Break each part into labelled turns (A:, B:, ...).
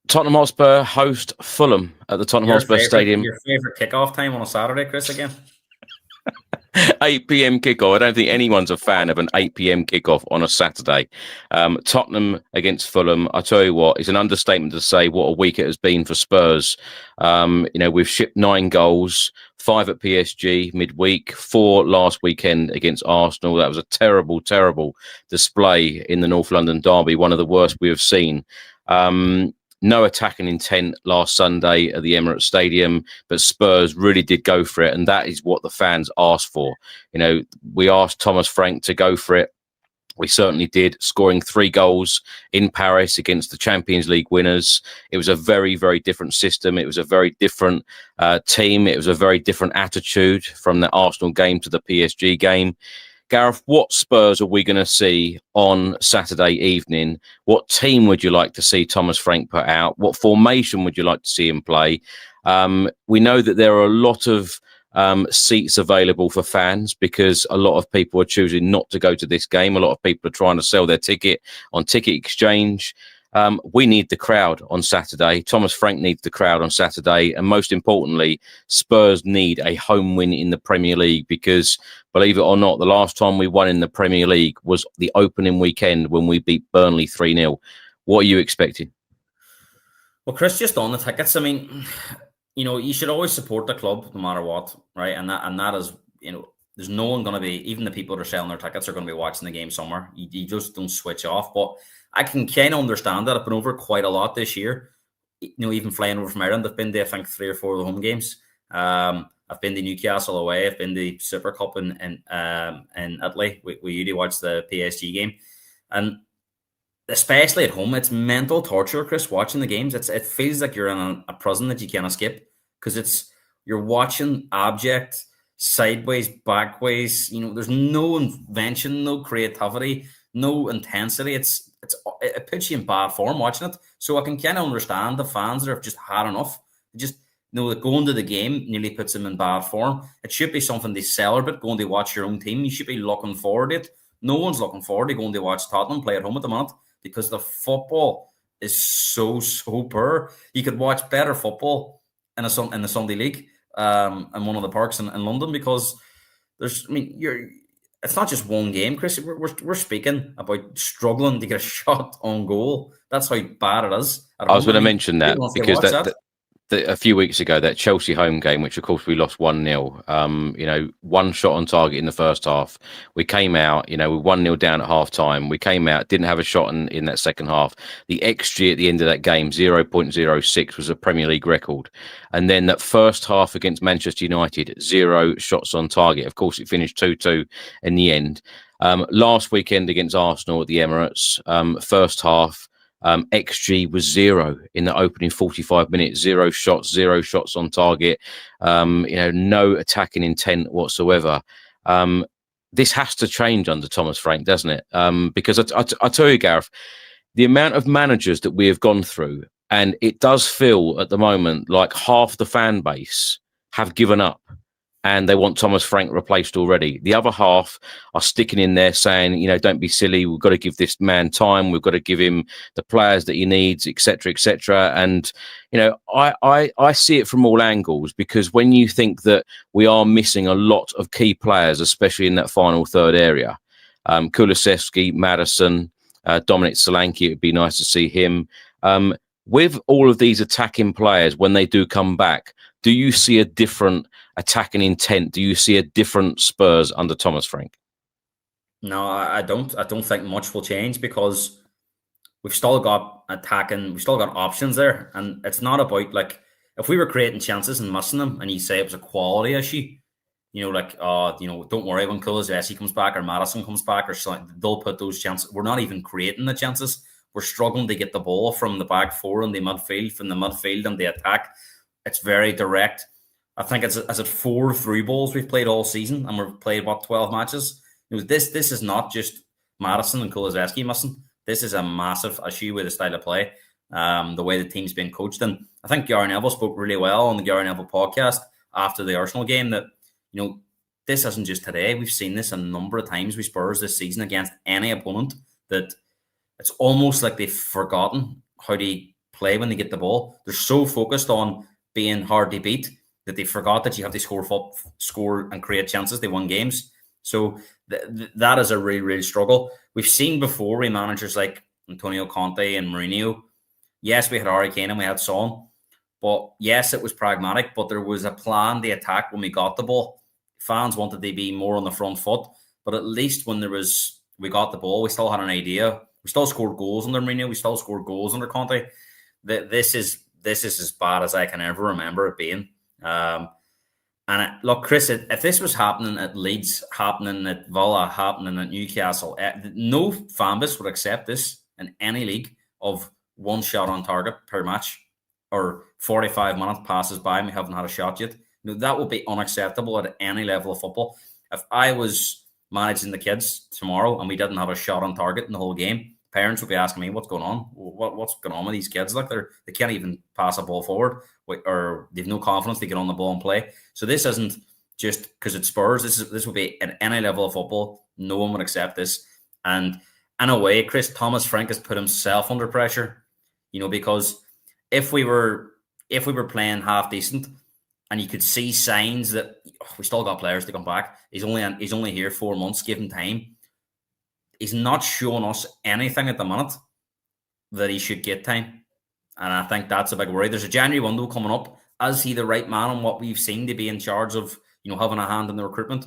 A: Tottenham Hotspur host Fulham at the Tottenham Hotspur Stadium.
B: Your favourite kickoff time on a Saturday, Chris, again?
A: 8 p.m. kickoff. I don't think anyone's a fan of an 8 p.m. kickoff on a Saturday. Tottenham against Fulham. I tell you what, it's an understatement to say what a week it has been for Spurs. We've shipped 9 goals, 5 at PSG midweek, 4 last weekend against Arsenal. That was a terrible, terrible display in the North London derby, one of the worst we have seen. No attacking intent last Sunday at the Emirates Stadium, but Spurs really did go for it, and that is what the fans asked for. We asked Thomas Frank to go for it. We certainly did, scoring 3 goals in Paris against the Champions League winners. It was a very, very different system. It was a very different team. It was a very different attitude from the Arsenal game to the PSG game. Gareth, what Spurs are we going to see on Saturday evening? What team would you like to see Thomas Frank put out? What formation would you like to see him play? We know that there are a lot of seats available for fans because a lot of people are choosing not to go to this game. A lot of people are trying to sell their ticket on Ticket Exchange. We need the crowd on Saturday. Thomas Frank needs the crowd on Saturday. And most importantly, Spurs need a home win in the Premier League because, believe it or not, the last time we won in the Premier League was the opening weekend when we beat Burnley 3-0. What are you expecting?
B: Well, Chris, just on the tickets, I mean, you should always support the club no matter what, right? And that is, there's no one going to be, even the people that are selling their tickets are going to be watching the game somewhere. You just don't switch off. But I can kind of understand that. I've been over quite a lot this year. Even flying over from Ireland, I've been to, I think, 3 or 4 of the home games. I've been to Newcastle away. I've been to Super Cup in Italy. We usually watch the PSG game. And especially at home, it's mental torture, Chris, watching the games. It feels like you're in a prison that you can't escape because you're watching abject, sideways, backways. There's no invention, no creativity, no intensity. It puts you in bad form watching it. So I can kind of understand the fans that have just had enough. That going to the game nearly puts them in bad form. It should be something they celebrate, going to watch your own team. You should be looking forward to it. No one's looking forward to going to watch Tottenham play at home at the moment because the football is so poor. You could watch better football in the Sunday League in one of the parks in London because it's not just one game, Chris. We're speaking about struggling to get a shot on goal. That's how bad it is.
A: I was going to mention that because a few weeks ago, that Chelsea home game, which of course we lost 1-0, one shot on target in the first half. We came out, we 1-0 down at half time. We came out, didn't have a shot in that second half. The XG at the end of that game, 0.06, was a Premier League record. And then that first half against Manchester United, 0 shots on target. Of course, it finished 2-2 in the end. Last weekend against Arsenal at the Emirates, first half, XG was 0 in the opening 45 minutes, 0 shots on target, no attacking intent whatsoever. This has to change under Thomas Frank, doesn't it? Because I tell you, Gareth, the amount of managers that we have gone through, and it does feel at the moment like half the fan base have given up and they want Thomas Frank replaced already. The other half are sticking in there saying, don't be silly. We've got to give this man time. We've got to give him the players that he needs, etc., etc. And, I see it from all angles because when you think that we are missing a lot of key players, especially in that final third area, Kulusevski, Maddison, Dominic Solanke, it would be nice to see him. With all of these attacking players, when they do come back, do you see a different attacking intent? Do you see a different Spurs under Thomas Frank?
B: No, I don't. I don't think much will change because we've still got attacking, we've still got options there. And it's not about if we were creating chances and missing them and you say it was a quality issue, don't worry when Kulusevski comes back or Maddison comes back or something, they'll put those chances. We're not even creating the chances. We're struggling to get the ball from the back four in the midfield, from the midfield and the attack. It's very direct. I think it's 4 through balls we've played all season, and we've played 12 matches. This is not just Maddison and Kulusevski missing. This is a massive issue with the style of play. the way the team's been coached. And I think Gary Neville spoke really well on the Gary Neville podcast after the Arsenal game that, this isn't just today. We've seen this a number of times with Spurs this season against any opponent, that it's almost like they've forgotten how to play when they get the ball. They're so focused on being hard to beat that they forgot that you have to score and create chances. They won games. So that is a really, really struggle. We've seen before with managers like Antonio Conte and Mourinho. Yes, we had Harry Kane and we had Son. But yes, it was pragmatic, but there was a plan to attack when we got the ball. Fans wanted to be more on the front foot, but at least when we got the ball, we still had an idea. We still scored goals under Mourinho. We still scored goals under Conte. This is as bad as I can ever remember it being. Look, Chris, if this was happening at Leeds, happening at Villa, happening at Newcastle, no fan base would accept this in any league of one shot on target per match, or 45 minutes passes by and we haven't had a shot yet. That would be unacceptable at any level of football. If I was managing the kids tomorrow and we didn't have a shot on target in the whole game, parents would be asking me, what's going on? What's going on with these kids? Like they can't even pass a ball forward, or they've no confidence to get on the ball and play. So this isn't just because it's Spurs. This would be at any level of football. No one would accept this. And in a way, Chris, Thomas Frank has put himself under pressure, because if we were playing half decent, and you could see signs that we still got players to come back. He's only here 4 months. Give him time. He's not showing us anything at the minute that he should get time, and I think that's a big worry. There's a January window coming up. Is he the right man on what we've seen to be in charge of? Having a hand in the recruitment.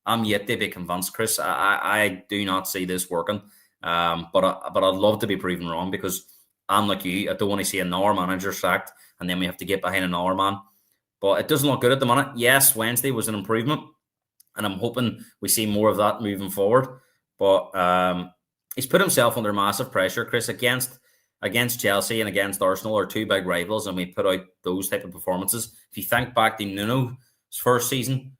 B: I'm yet to be convinced, Chris. I do not see this working. But I'd love to be proven wrong, because I'm like you. I don't want to see another manager sacked and then we have to get behind another man. But it doesn't look good at the minute. Yes, Wednesday was an improvement, and I'm hoping we see more of that moving forward. But he's put himself under massive pressure, Chris, against Chelsea and against Arsenal, our two big rivals, and we put out those type of performances. If you think back to Nuno's first season,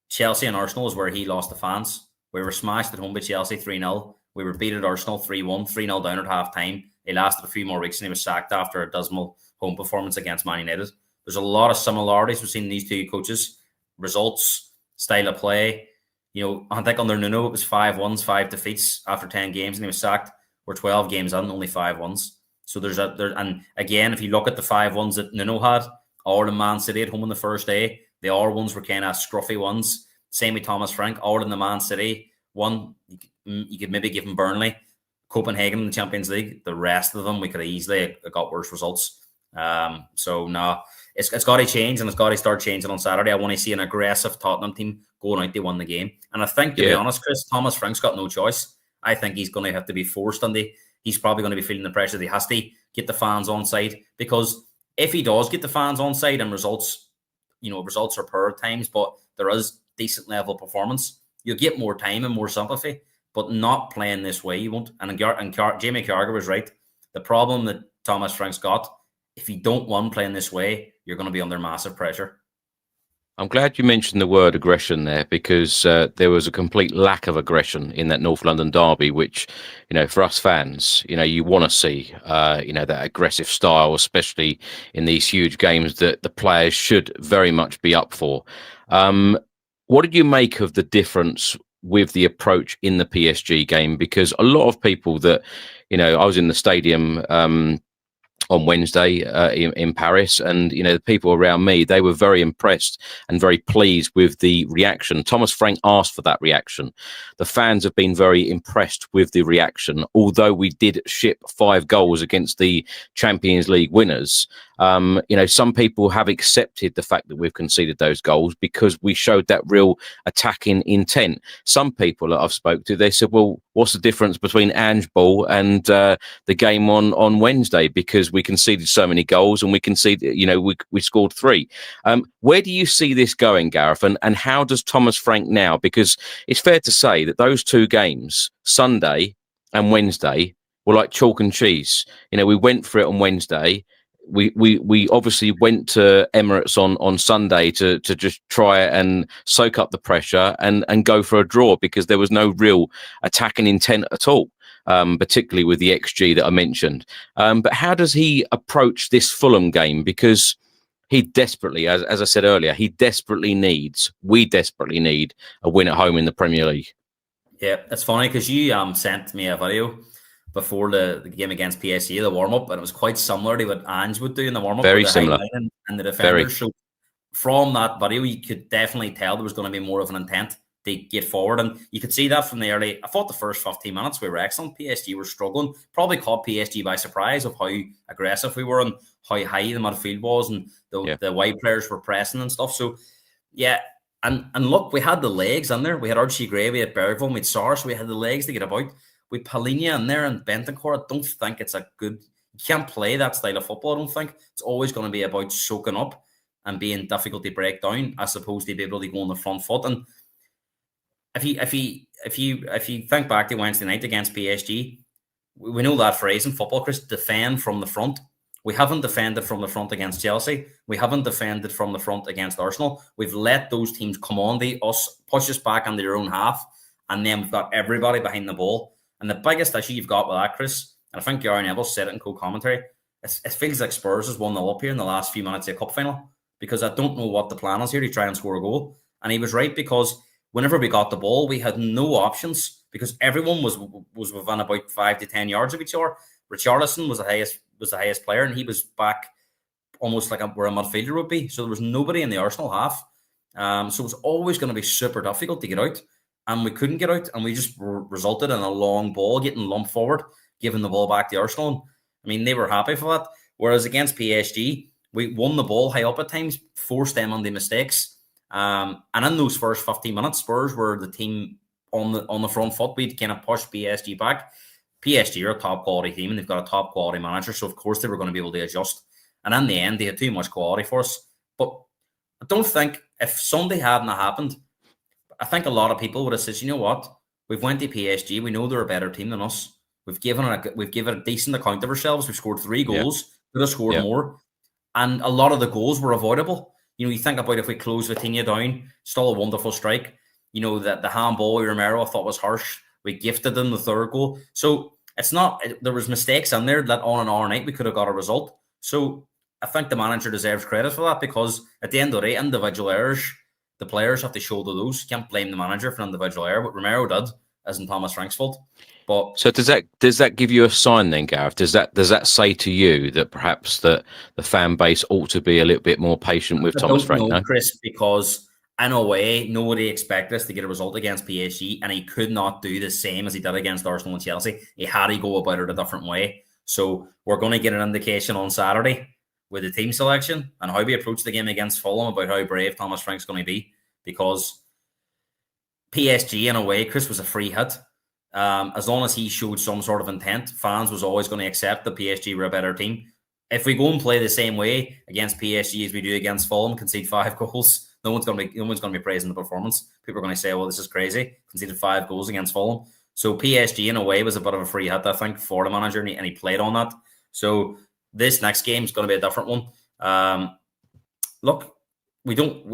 B: Chelsea and Arsenal is where he lost the fans. We were smashed at home by Chelsea 3-0. We were beat at Arsenal 3-1, 3-0 down at half-time. He lasted a few more weeks and he was sacked after a dismal home performance against Man United. There's a lot of similarities between these two coaches. Results, style of play. I think under Nuno, it was 5 wins, 5 defeats after 10 games, and he was sacked. We're 12 games in, only 5 wins. So and again, if you look at the 5 wins that Nuno had, all in Man City at home on the first day, the other ones were kind of scruffy ones. Same with Thomas Frank, all in the Man City one. You could maybe give him Burnley, Copenhagen in the Champions League. The rest of them, we could have easily got worse results. So no. It's got to change, and it's got to start changing on Saturday. I want to see an aggressive Tottenham team going out to win the game. And I think, to be honest, Chris, Thomas Frank's got no choice. I think he's going to have to be forced on he's probably going to be feeling the pressure that he has to get the fans on side. Because if he does get the fans on side and results are poor at times, but there is decent level performance, you'll get more time and more sympathy. But not playing this way, you won't. And Jamie Carragher was right. The problem that Thomas Frank's got, if you don't want playing this way, you're going to be under massive pressure.
A: I'm glad you mentioned the word aggression there, because there was a complete lack of aggression in that North London derby, which, for us fans, you want to see, that aggressive style, especially in these huge games that the players should very much be up for. What did you make of the difference with the approach in the PSG game? Because a lot of people that, I was in the stadium on Wednesday in Paris, and the people around me, they were very impressed and very pleased with the reaction. Thomas Frank asked for that reaction. The fans have been very impressed with the reaction, although we did ship 5 goals against the Champions League winners. Some people have accepted the fact that we've conceded those goals because we showed that real attacking intent. Some people that I've spoke to, they said, well, what's the difference between Ange Ball and the game on Wednesday? Because we conceded so many goals and we conceded, we scored 3. Where do you see this going, Gareth? And how does Thomas Frank now? Because it's fair to say that those 2 games, Sunday and Wednesday, were like chalk and cheese. We went for it on Wednesday. We obviously went to Emirates on Sunday to just try and soak up the pressure and go for a draw, because there was no real attacking intent at all. particularly with the XG that I mentioned. But how does he approach this Fulham game? Because he desperately, as I said earlier, we desperately need a win at home in the Premier League.
B: Yeah, it's funny because you sent me a video before the game against PSG, the warm-up, and it was quite similar to what Ange would do in the warm-up.
A: Very
B: with the
A: similar.
B: high line and the
A: Very.
B: defenders. So from that video, you could definitely tell there was going to be more of an intent to get forward. And you could see that from the early. I thought the first 15 minutes we were excellent. PSG were struggling. Probably caught PSG by surprise of how aggressive we were and how high the midfield was, and the wide players were pressing and stuff. So, yeah. And look, we had the legs in there. We had Archie Gray, we had Bergville, we had Sarr, so we had the legs to get about. With Palhinha in there and Bentancur, I don't think it's a good. You can't play that style of football. I don't think it's always going to be about soaking up and being difficult to break down, as opposed to be able to go on the front foot. And if you think back to Wednesday night against PSG, we know that phrase in football, Chris: defend from the front. We haven't defended from the front against Chelsea. We haven't defended from the front against Arsenal. We've let those teams come on to us, push us back into their own half, and then we've got everybody behind the ball. And the biggest issue you've got with that, Chris, and I think Gary Neville said it in co-commentary, it feels like Spurs has 1-0 up here in the last few minutes of the cup final, because I don't know what the plan is here to try and score a goal. And he was right, because whenever we got the ball, we had no options, because everyone was within about 5 to 10 yards of each other. Richarlison was the highest player, and he was back almost like where a midfielder would be. So there was nobody in the Arsenal half. So it was always going to be super difficult to get out. And we couldn't get out, and we just resulted in a long ball getting lumped forward, giving the ball back to Arsenal. I mean, they were happy for that. Whereas against PSG, we won the ball high up at times, forced them on the mistakes. And in those first 15 minutes, Spurs were the team on the front foot. We'd kind of pushed PSG back. PSG are a top quality team, and they've got a top quality manager, so of course they were going to be able to adjust. And in the end, they had too much quality for us. But I don't think, if Sunday hadn't happened, I think a lot of people would have said, you know what, we've went to PSG, we know they're a better team than us. We've given a decent account of ourselves. We've scored 3 goals. Could have scored more, and a lot of the goals were avoidable. You know, you think about if we close Vitinha down, still a wonderful strike. You know, that the handball with Romero I thought was harsh. We gifted them the 3rd goal. So it's not, there was mistakes in there that on an hour night we could have got a result. So I think the manager deserves credit for that, because at the end of the day, individual errors, the players have to shoulder those. You can't blame the manager for an individual error. What Romero did isn't Thomas Frank's fault. But
A: so does that give you a sign then, Gareth? Does that say to you that perhaps that the fan base ought to be a little bit more patient with Thomas Frank?
B: No, Chris, because in a way, nobody expected us to get a result against PSG, and he could not do the same as he did against Arsenal and Chelsea. He had to go about it a different way. So we're going to get an indication on Saturday with the team selection and how we approach the game against Fulham about how brave Thomas Frank's going to be, because PSG, in a way, Chris, was a free hit. As long as he showed some sort of intent, fans was always going to accept that PSG were a better team. If we go and play the same way against PSG as we do against Fulham, concede 5 goals, no one's going to be praising the performance. People are going to say, well, this is crazy. Conceded 5 goals against Fulham. So PSG, in a way, was a bit of a free hit, I think, for the manager, and he played on that. So this next game is going to be a different one. Look, we don't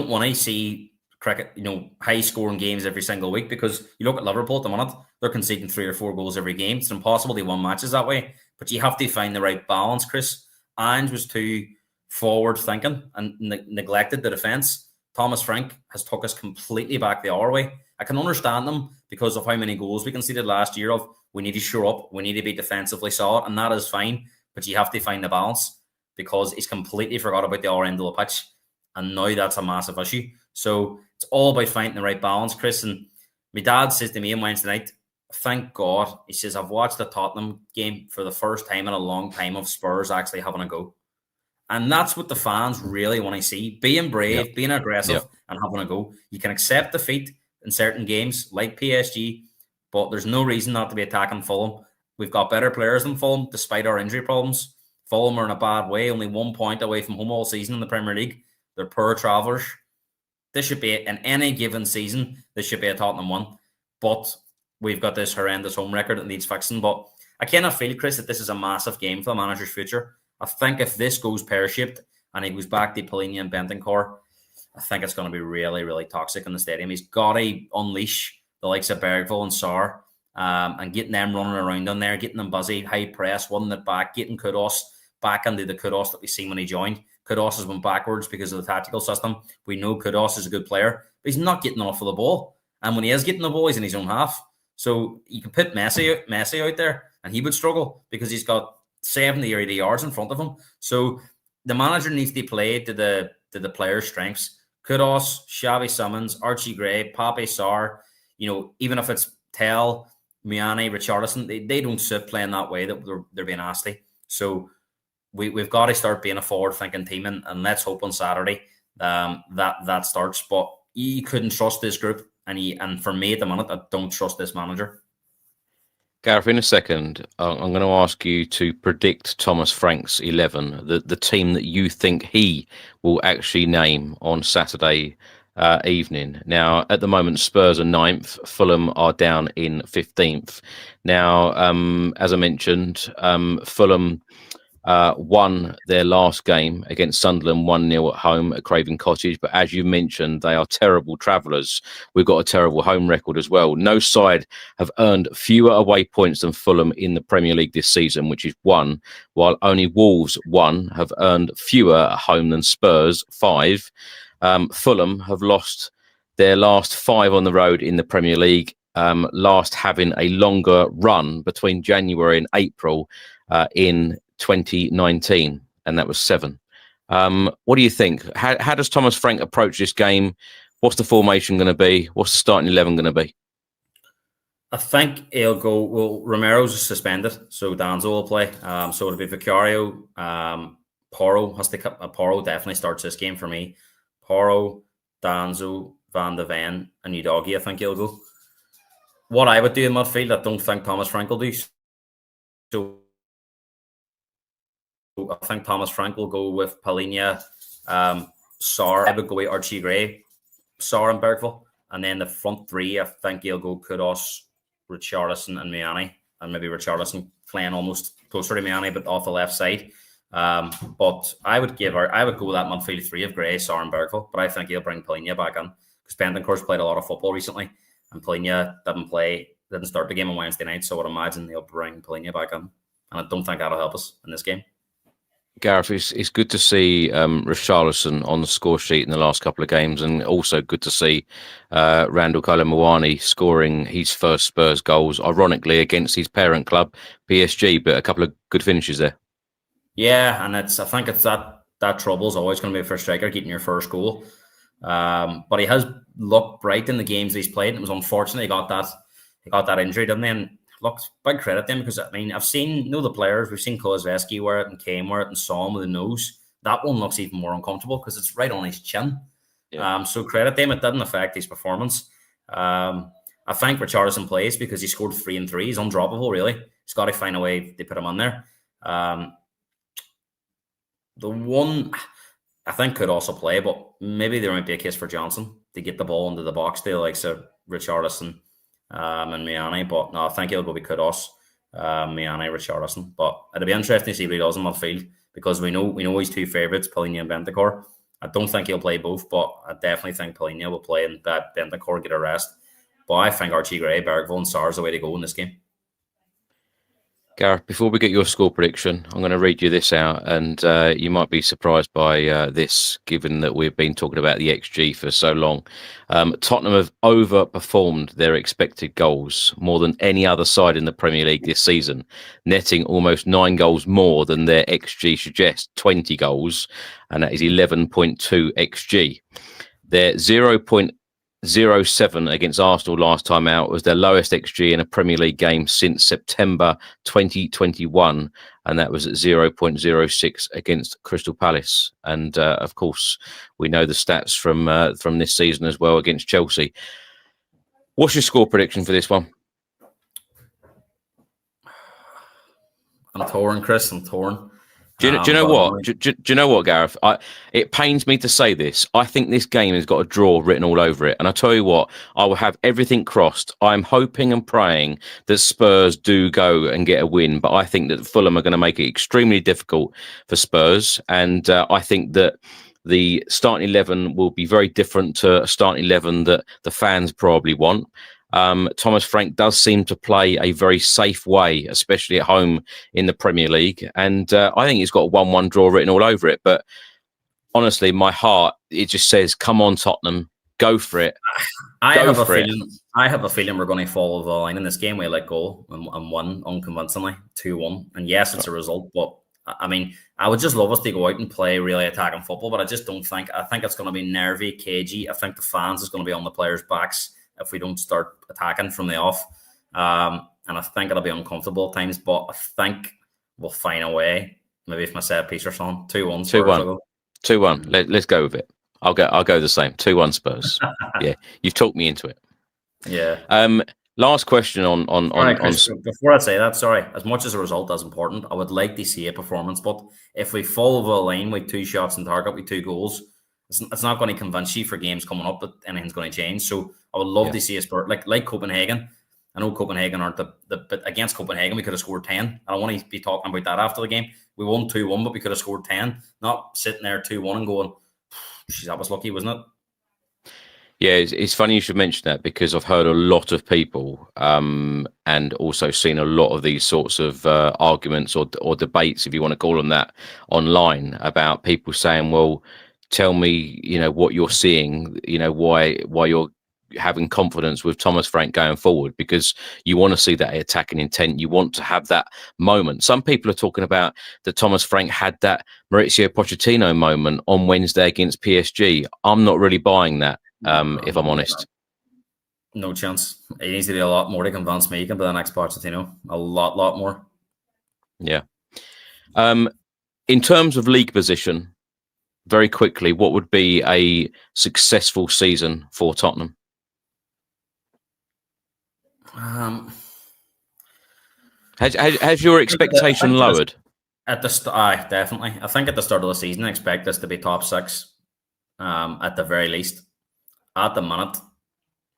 B: want to see cricket, high scoring games every single week, because you look at Liverpool at the minute, they're conceding 3 or 4 goals every game. It's impossible to win matches that way, but you have to find the right balance, Chris. Ange was too forward thinking and neglected the defence. Thomas Frank has took us completely back the other way. I can understand them because of how many goals we conceded last year. Of we need to shore up, we need to be defensively solid, and that is fine, but you have to find the balance, because he's completely forgot about the other end of the pitch, and now that's a massive issue. So it's all about finding the right balance, Chris. And my dad says to me on Wednesday night, thank God, he says, I've watched the Tottenham game for the first time in a long time of Spurs actually having a go. And that's what the fans really want to see. Being brave, being aggressive, and having a go. You can accept defeat in certain games, like PSG, but there's no reason not to be attacking Fulham. We've got better players than Fulham, despite our injury problems. Fulham are in a bad way, only 1 point away from home all season in the Premier League. They're poor travellers. This should be, in any given season, this should be a Tottenham 1. But we've got this horrendous home record that needs fixing. But I kind of feel, Chris, that this is a massive game for the manager's future. I think if this goes pear-shaped and he goes back to Palhinha and Bentancur, I think it's going to be really, really toxic in the stadium. He's got to unleash the likes of Bergville and Sarr and getting them running around on there, getting them busy, high press, winning it back, getting Kudus back into the Kudus that we seen when he joined. Kudus has went backwards because of the tactical system. We know Kudus is a good player, but he's not getting enough of the ball. And when he is getting the ball, he's in his own half. So you can put Messi out there, and he would struggle because he's got 70 or 80 yards in front of him. So the manager needs to play to the players' strengths. Kudus, Xavi Simons, Archie Gray, Pape Sarr, even if it's Tell, Miane, Richarlison, they don't sit playing that way that they're being nasty. So we've got to start being a forward-thinking team, and let's hope on Saturday that starts. But you couldn't trust this group, and for me at the minute, I don't trust this manager.
A: Gareth, in a second, I'm going to ask you to predict Thomas Frank's 11, the team that you think he will actually name on Saturday evening. Now, at the moment, Spurs are 9th, Fulham are down in 15th. Now, as I mentioned, Fulham won their last game against Sunderland 1-0 at home at Craven Cottage. But as you mentioned, they are terrible travellers. We've got a terrible home record as well. No side have earned fewer away points than Fulham in the Premier League this season, which is 1, while only Wolves 1 have earned fewer at home than Spurs 5. Fulham have lost their last 5 on the road in the Premier League, last having a longer run between January and April in 2019, and that was 7. What do you think? How does Thomas Frank approach this game? What's the formation going to be? What's the starting 11 going to be?
B: I think he'll go. Well, Romero's suspended, so Danzo will play. So it'll be Vicario. Porro has to. Porro definitely starts this game for me. Porro, Danzo, Van de Ven, and Udogie. I think he'll go. What I would do in midfield, I don't think Thomas Frank will do. So I think Thomas Frank will go with Palhinha, Sarr. I would go with Archie Gray, Sarr and Bergville. And then the front 3, I think he'll go Kudus, Richarlison and Miane. And maybe Richarlison playing almost closer to Miane, but off the left side. But I would go with that midfield 3 of Gray, Sarr and Bergville. But I think he'll bring Palhinha back in. Because Bentancur's played a lot of football recently. And Palhinha didn't start the game on Wednesday night. So I would imagine they'll bring Palhinha back in. And I don't think that'll help us in this game.
A: Gareth, it's good to see Richarlison on the score sheet in the last couple of games, and also good to see Randall Colomwani scoring his first Spurs goals, ironically against his parent club, PSG, but a couple of good finishes there.
B: Yeah, and I think it's that trouble is always going to be for a striker getting your first goal. But he has looked bright in the games that he's played. It was unfortunate he got that injury, didn't he? And look, big credit to him, because I've seen the players. We've seen Kulusevski wear it and Kane wear it and saw him with the nose. That one looks even more uncomfortable because it's right on his chin. Yeah. So credit to him. It didn't affect his performance. I think Richarlison plays because he scored 3 and 3. He's undroppable, really. He's got to find a way to put him on there. The one I think could also play, but maybe there might be a case for Johnson to get the ball into the box to like Richarlison and Miane, but no, I think he'll go with Kudus, Miane, Richarlison. But it'll be interesting to see what he does in midfield, because we know his 2 favourites, Palhinha and Bentancur. I don't think he'll play both, but I definitely think Palhinha will play and that Bentancur get a rest. But I think Archie Gray, Bergville and Sarr is the way to go in this game.
A: Gareth, before we get your score prediction, I'm going to read you this out, and you might be surprised by this, given that we've been talking about the XG for so long. Tottenham have overperformed their expected goals more than any other side in the Premier League this season, netting almost 9 goals more than their XG suggests, 20 goals, and that is 11.2 XG. Their 0.07 against Arsenal last time out was their lowest XG in a Premier League game since September 2021, and that was at 0.06 against Crystal Palace. And of course, we know the stats from this season as well against Chelsea. What's your score prediction for this one?
B: I'm torn, Chris. I'm torn.
A: Do you know what? Do you know what, Gareth? It pains me to say this. I think this game has got a draw written all over it. And I tell you what, I will have everything crossed. I'm hoping and praying that Spurs do go and get a win. But I think that Fulham are going to make it extremely difficult for Spurs. And I think that the starting 11 will be very different to a starting 11 that the fans probably want. Thomas Frank does seem to play a very safe way, especially at home in the Premier League. And I think he's got a 1-1 draw written all over it. But honestly, my heart, it just says, come on, Tottenham, go for it.
B: I have a feeling we're going to fall over the line in this game. We let go and won unconvincingly, 2-1. And yes, it's a result, but I mean, I would just love us to go out and play really attacking football, but I just don't think. I think it's going to be nervy, cagey. I think the fans is going to be on the players' backs if we don't start attacking from the off. And I think it'll be uncomfortable at times, but I think we'll find a way. Maybe if my set piece or something. 2-1.
A: 2-1. 2-1. Let's go with it. I'll go the same. 2-1 Spurs. Yeah, you've talked me into it.
B: Yeah.
A: Last question on
B: Chris, before I say that, sorry. As much as a result is important, I would like to see a performance. But if we fall over the line with 2 shots on target with 2 goals, it's not going to convince you for games coming up that anything's going to change. So I would love to see a Spurs like Copenhagen. I know Copenhagen aren't but against Copenhagen we could have scored 10. I don't want to be talking about that after the game. We won 2-1, but we could have scored 10. Not sitting there 2-1 and going, "Geez, that was lucky, wasn't it?"
A: Yeah, it's funny you should mention that because I've heard a lot of people and also seen a lot of these sorts of arguments or debates, if you want to call them that, online about people saying, well, tell me, what you're seeing, why you're having confidence with Thomas Frank going forward, because you want to see that attacking intent. You want to have that moment. Some people are talking about that Thomas Frank had that Mauricio Pochettino moment on Wednesday against PSG. I'm not really buying that. If I'm honest,
B: no chance. He needs to do a lot more to convince me he can be the next Pochettino. A lot more.
A: Yeah. In terms of league position, very quickly, what would be a successful season for Tottenham? Has your expectation lowered?
B: At the start, definitely. I think at the start of the season, I expect us to be top 6, at the very least. At the minute,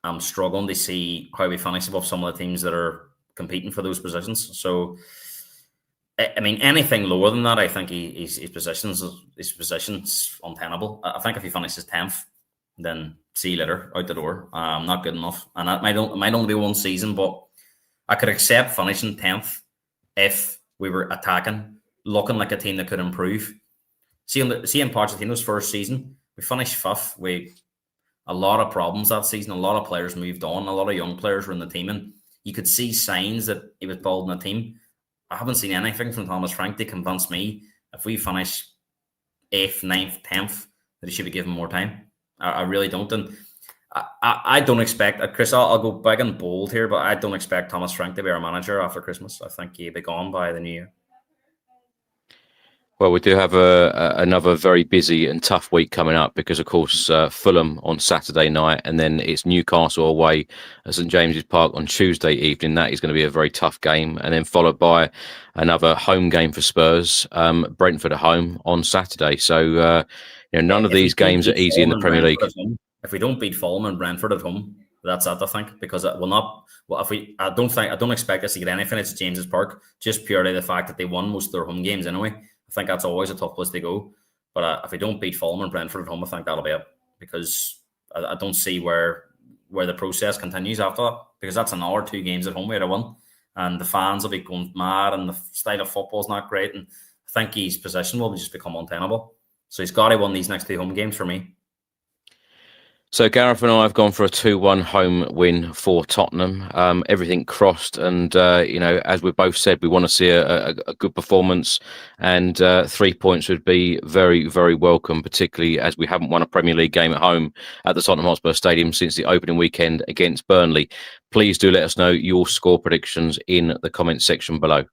B: I'm struggling to see how we finish above some of the teams that are competing for those positions. So, I mean, anything lower than that, I think his position's untenable. I think if he finishes 10th, then see you later, out the door. Not good enough. And that might only be one season, but I could accept finishing 10th if we were attacking, looking like a team that could improve. Seeing Pochettino's first season, we finished 5th. We a lot of problems that season. A lot of players moved on. A lot of young players were in the team, and you could see signs that he was building a team. I haven't seen anything from Thomas Frank to convince me if we finish 8th, 9th, 10th that he should be given more time. I really don't. And I don't expect, Chris, I'll go big and bold here, but I don't expect Thomas Frank to be our manager after Christmas. I think he'll be gone by the new year.
A: Well, we do have another very busy and tough week coming up because, of course, Fulham on Saturday night, and then it's Newcastle away at St James's Park on Tuesday evening. That is going to be a very tough game, and then followed by another home game for Spurs, Brentford at home on Saturday. So, none of these games are easy in the Premier League.
B: If we don't beat Fulham and Brentford at home, that's it, I think, because it will not. Well, I don't expect us to get anything at St James's Park, just purely the fact that they won most of their home games anyway. I think that's always a tough place to go. But if we don't beat Fulham and Brentford at home, I think that'll be it. Because I don't see where the process continues after that. Because that's another 2 games at home we had to win. And the fans will be going mad and the style of football is not great. And I think his position will just become untenable. So he's got to win these next 2 home games for me.
A: So Gareth and I have gone for a 2-1 home win for Tottenham. Everything crossed, and as we both said, we want to see a good performance, and 3 points would be very, very welcome, particularly as we haven't won a Premier League game at home at the Tottenham Hotspur Stadium since the opening weekend against Burnley. Please do let us know your score predictions in the comments section below.